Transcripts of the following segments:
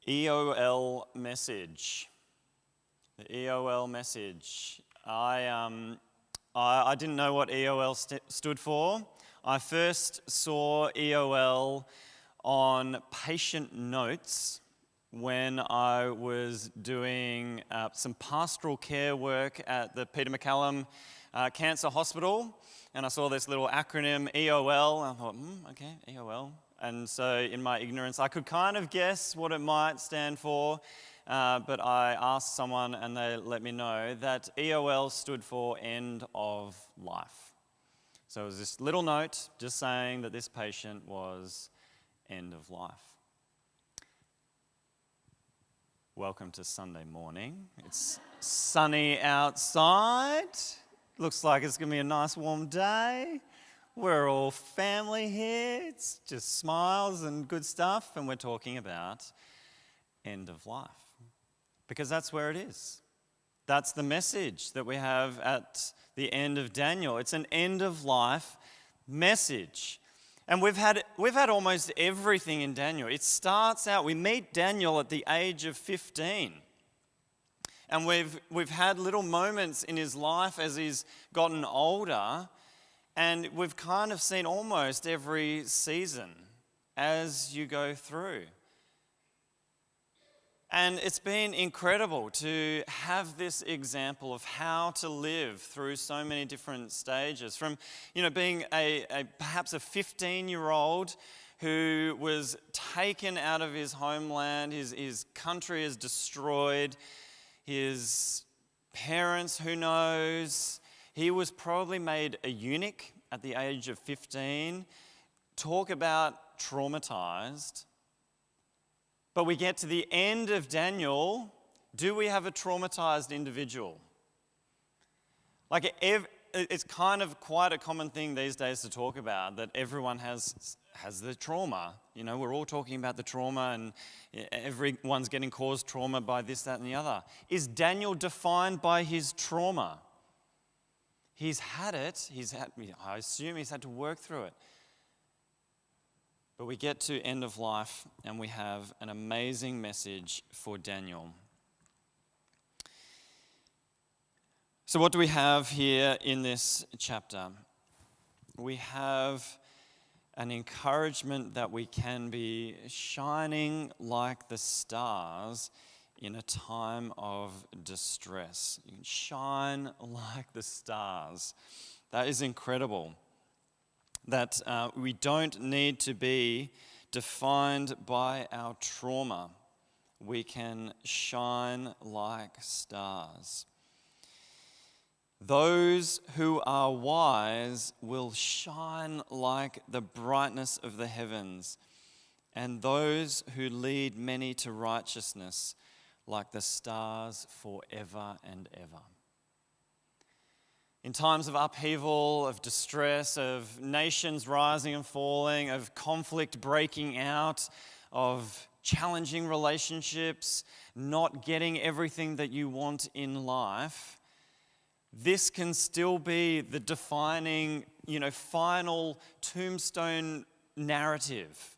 EOL message. The EOL message. I didn't know what EOL stood for. I first saw EOL on patient notes when I was doing some pastoral care work at the Peter MacCallum Cancer Hospital, and I saw this little acronym EOL, and I thought, okay, EOL. And so in my ignorance, I could kind of guess what it might stand for, but I asked someone and they let me know that EOL stood for end of life. So it was this little note just saying that this patient was end of life. Welcome to Sunday morning. It's sunny outside. Looks like it's going to be a nice warm day. We're all family here. It's just smiles and good stuff, and we're talking about end of life. Because that's where it is. That's the message that we have at the end of Daniel. It's an end of life message. And we've had almost everything in Daniel. It starts out, we meet Daniel at the age of 15. And we've had little moments in his life as he's gotten older, and we've kind of seen almost every season as you go through. And it's been incredible to have this example of how to live through so many different stages. From, being perhaps a 15-year-old who was taken out of his homeland, his country is destroyed, his parents, who knows, he was probably made a eunuch at the age of 15. Talk about traumatized. But we get to the end of Daniel, do we have a traumatized individual? It's kind of quite a common thing these days to talk about, that everyone has the trauma. We're all talking about the trauma, and everyone's getting caused trauma by this, that, and the other. Is Daniel defined by his trauma? He's had it. I assume he's had to work through it. But we get to end of life, and we have an amazing message for Daniel. So what do we have here in this chapter? We have an encouragement that we can be shining like the stars in a time of distress. You can shine like the stars. That is incredible. That we don't need to be defined by our trauma. We can shine like stars. Those who are wise will shine like the brightness of the heavens, and those who lead many to righteousness like the stars forever and ever. In times of upheaval, of distress, of nations rising and falling, of conflict breaking out, of challenging relationships, not getting everything that you want in life, this can still be the defining, final tombstone narrative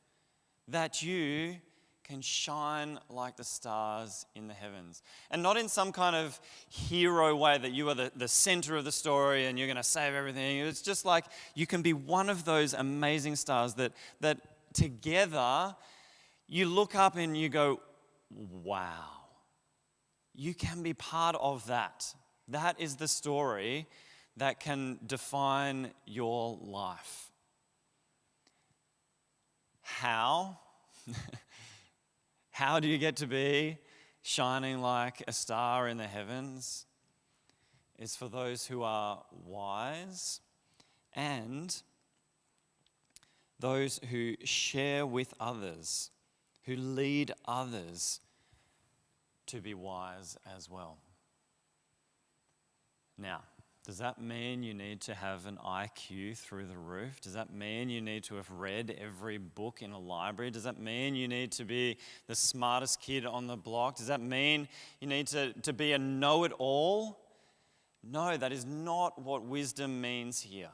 that you can shine like the stars in the heavens. And not in some kind of hero way that you are the center of the story and you're going to save everything. It's just like you can be one of those amazing stars that together you look up and you go, wow. You can be part of that. That is the story that can define your life. How? How do you get to be shining like a star in the heavens? It's for those who are wise and those who share with others, who lead others to be wise as well. Now, does that mean you need to have an IQ through the roof? Does that mean you need to have read every book in a library? Does that mean you need to be the smartest kid on the block? Does that mean you need to be a know-it-all? No, that is not what wisdom means here.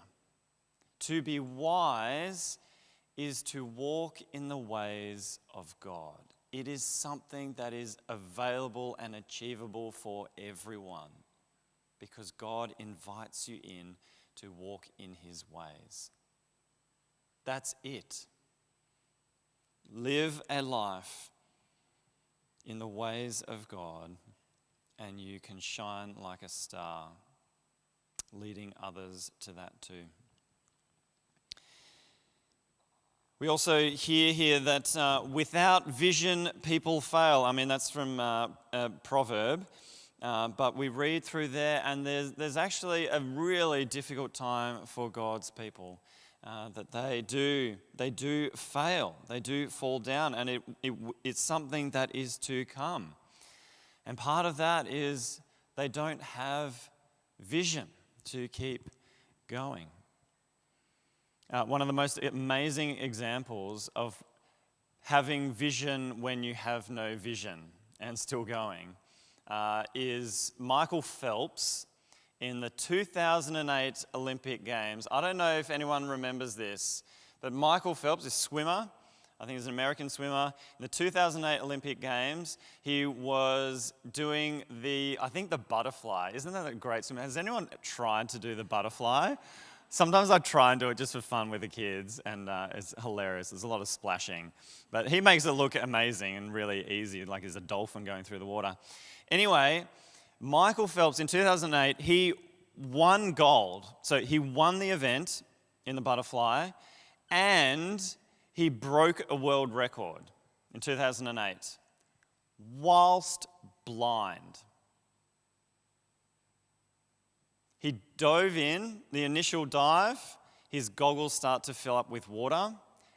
To be wise is to walk in the ways of God. It is something that is available and achievable for everyone because God invites you in to walk in his ways. That's it. Live a life in the ways of God, and you can shine like a star, leading others to that too. We also hear here that without vision, people fail. I mean, that's from a proverb, but we read through there, and there's actually a really difficult time for God's people. That they do fail, they do fall down, and it's something that is to come. And part of that is they don't have vision to keep going. One of the most amazing examples of having vision when you have no vision and still going is Michael Phelps in the 2008 Olympic Games. I don't know if anyone remembers this, but Michael Phelps, a swimmer, I think he's an American swimmer, in the 2008 Olympic Games, he was doing the butterfly. Isn't that a great swim? Has anyone tried to do the butterfly? Sometimes I try and do it just for fun with the kids, and it's hilarious. There's a lot of splashing. But he makes it look amazing and really easy, like there's a dolphin going through the water. Anyway, Michael Phelps in 2008, he won gold. So he won the event in the butterfly, and he broke a world record in 2008 whilst blind. He dove in, the initial dive, his goggles start to fill up with water,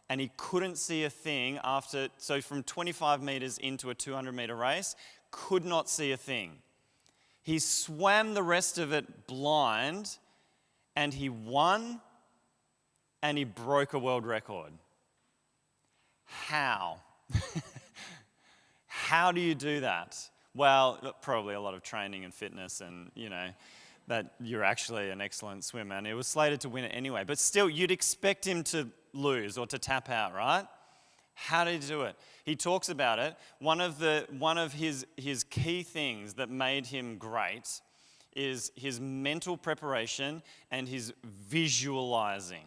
and he couldn't see a thing so from 25 meters into a 200-meter race, could not see a thing. He swam the rest of it blind, and he won, and he broke a world record. How? How do you do that? Well, probably a lot of training and fitness and, that you're actually an excellent swimmer, and he was slated to win it anyway. But still, you'd expect him to lose or to tap out, right? How did he do it? He talks about it. One of his key things that made him great is his mental preparation and his visualizing.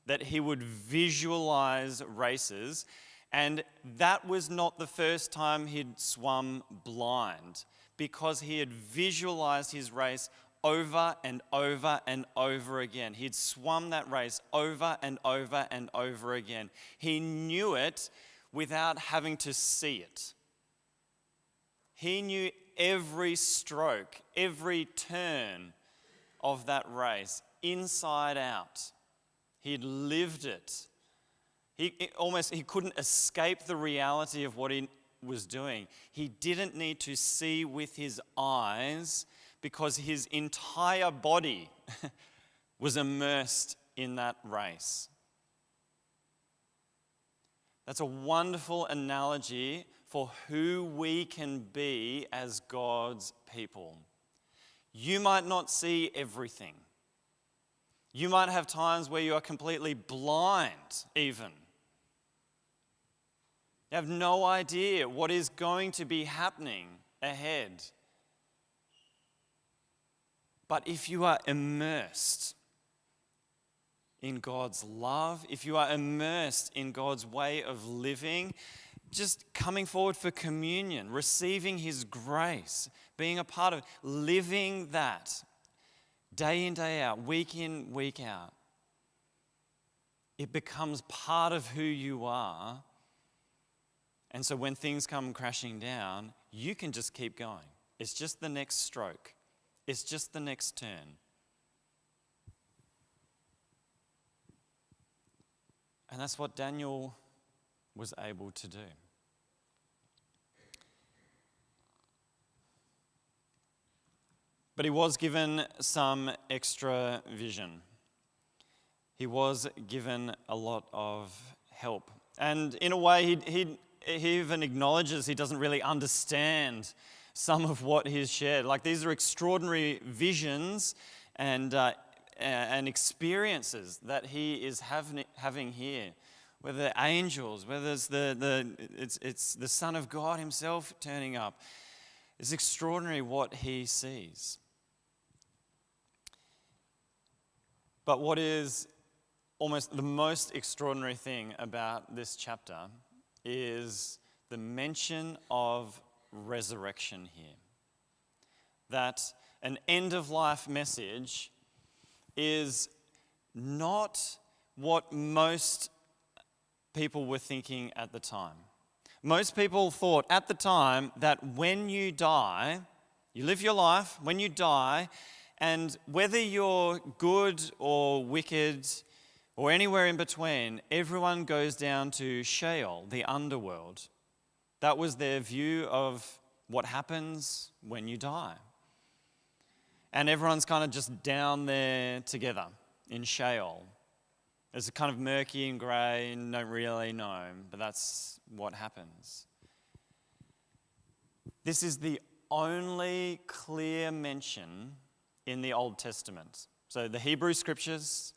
That he would visualize races, and that was not the first time he'd swum blind, because he had visualized his race over and over and over again. He'd swum that race over and over and over again. He knew it without having to see it. He knew every stroke, every turn of that race, inside out. He'd lived it. He couldn't escape the reality of what he was doing. He didn't need to see with his eyes, because his entire body was immersed in that race. That's a wonderful analogy for who we can be as God's people. You might not see everything. You might have times where you are completely blind, even. You have no idea what is going to be happening ahead. But if you are immersed in God's love, if you are immersed in God's way of living, just coming forward for communion, receiving his grace, being a part of living that day in, day out, week in, week out, it becomes part of who you are. And so when things come crashing down, you can just keep going. It's just the next stroke. It's just the next turn. And that's what Daniel was able to do. But he was given some extra vision. He was given a lot of help. And in a way, he even acknowledges he doesn't really understand some of what he's shared. Like, these are extraordinary visions and experiences that he is having here whether they're angels, whether it's it's the Son of God himself turning up. It's extraordinary what he sees. But what is almost the most extraordinary thing about this chapter is the mention of resurrection here. That an end-of-life message is not what most people were thinking at the time. Most people thought at the time that when you die, you live your life, when you die, and whether you're good or wicked or anywhere in between, everyone goes down to Sheol, the underworld. That was their view of what happens when you die. And everyone's kind of just down there together in Sheol. It's kind of murky and grey and don't really know, but that's what happens. This is the only clear mention in the Old Testament. So the Hebrew Scriptures,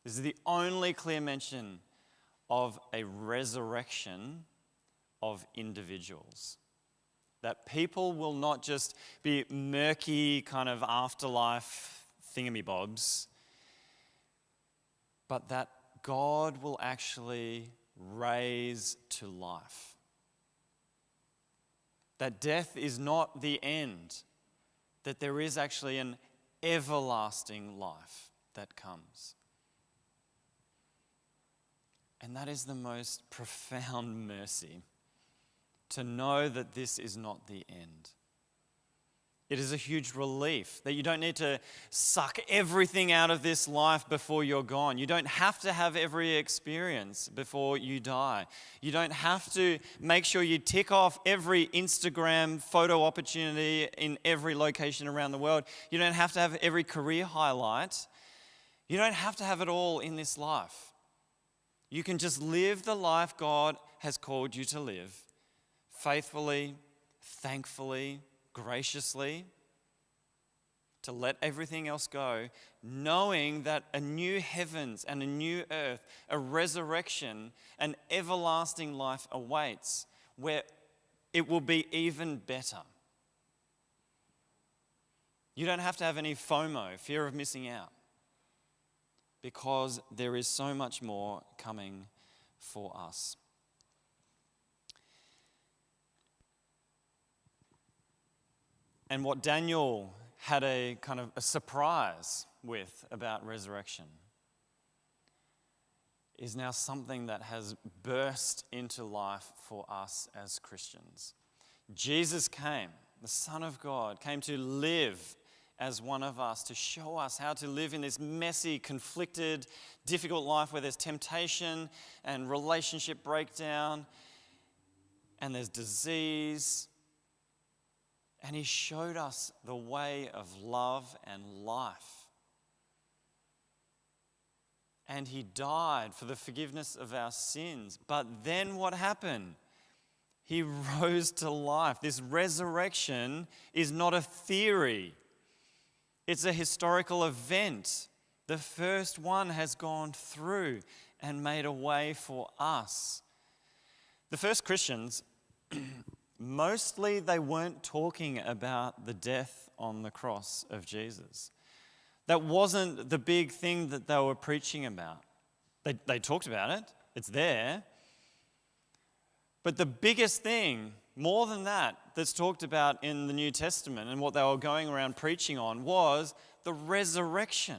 this is the only clear mention of a resurrection of individuals. That people will not just be murky kind of afterlife thingamybobs, but that God will actually raise to life. That death is not the end, that there is actually an everlasting life that comes. And that is the most profound mercy, to know that this is not the end. It is a huge relief that you don't need to suck everything out of this life before you're gone. You don't have to have every experience before you die. You don't have to make sure you tick off every Instagram photo opportunity in every location around the world. You don't have to have every career highlight. You don't have to have it all in this life. You can just live the life God has called you to live, faithfully, thankfully, graciously, to let everything else go, knowing that a new heavens and a new earth, a resurrection, an everlasting life awaits, where it will be even better. You don't have to have any FOMO, fear of missing out, because there is so much more coming for us. And what Daniel had a kind of a surprise with about resurrection is now something that has burst into life for us as Christians. Jesus came, the Son of God, came to live as one of us, to show us how to live in this messy, conflicted, difficult life where there's temptation and relationship breakdown and there's disease. And he showed us the way of love and life. And he died for the forgiveness of our sins. But then what happened? He rose to life. This resurrection is not a theory. It's a historical event. The first one has gone through and made a way for us. The first Christians, mostly they weren't talking about the death on the cross of Jesus. That wasn't the big thing that they were preaching about. They talked about it. It's there. But the biggest thing, more than that, that's talked about in the New Testament and what they were going around preaching on was the resurrection.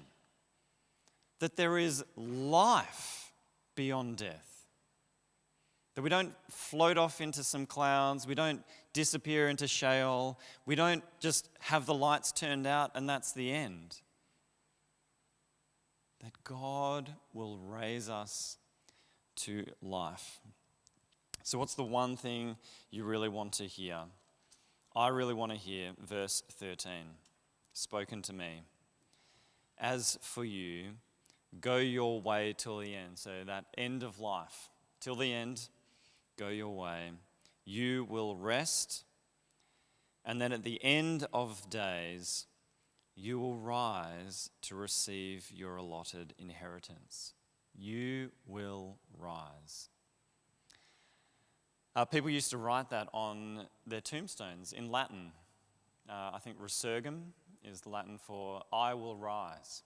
That there is life beyond death. That we don't float off into some clouds. We don't disappear into Sheol. We don't just have the lights turned out and that's the end. That God will raise us to life. So what's the one thing you really want to hear? I really want to hear verse 13, spoken to me. As for you, go your way till the end. So that end of life, till the end, go your way. You will rest, and then at the end of days, you will rise to receive your allotted inheritance. You will rise. People used to write that on their tombstones in Latin. I think resurgam is the Latin for I will rise.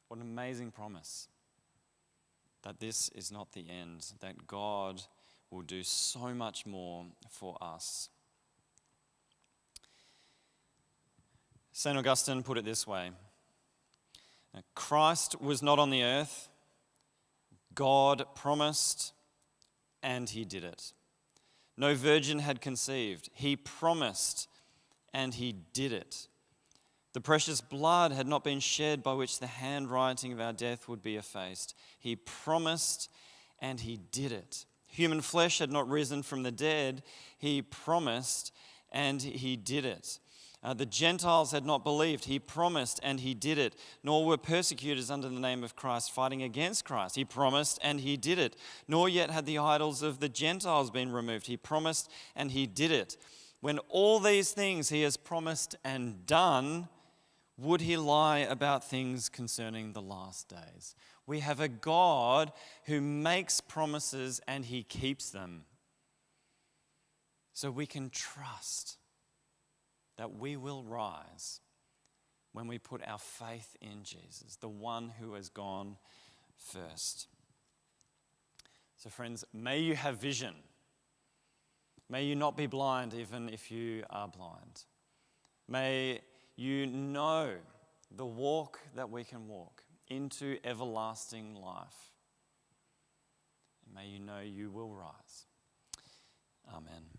What an amazing promise that this is not the end, that God will do so much more for us. St. Augustine put it this way: Christ was not on the earth, God promised, and he did it. No virgin had conceived, he promised, and he did it. The precious blood had not been shed by which the handwriting of our death would be effaced. He promised, and he did it. Human flesh had not risen from the dead. He promised, and he did it. The Gentiles had not believed. He promised, and he did it. Nor were persecutors under the name of Christ fighting against Christ. He promised, and he did it. Nor yet had the idols of the Gentiles been removed. He promised, and he did it. When all these things he has promised and done, would he lie about things concerning the last days? We have a God who makes promises and he keeps them. So we can trust that we will rise when we put our faith in Jesus, the one who has gone first. So friends, may you have vision. May you not be blind even if you are blind. May you know the walk that we can walk into everlasting life. And may you know you will rise. Amen.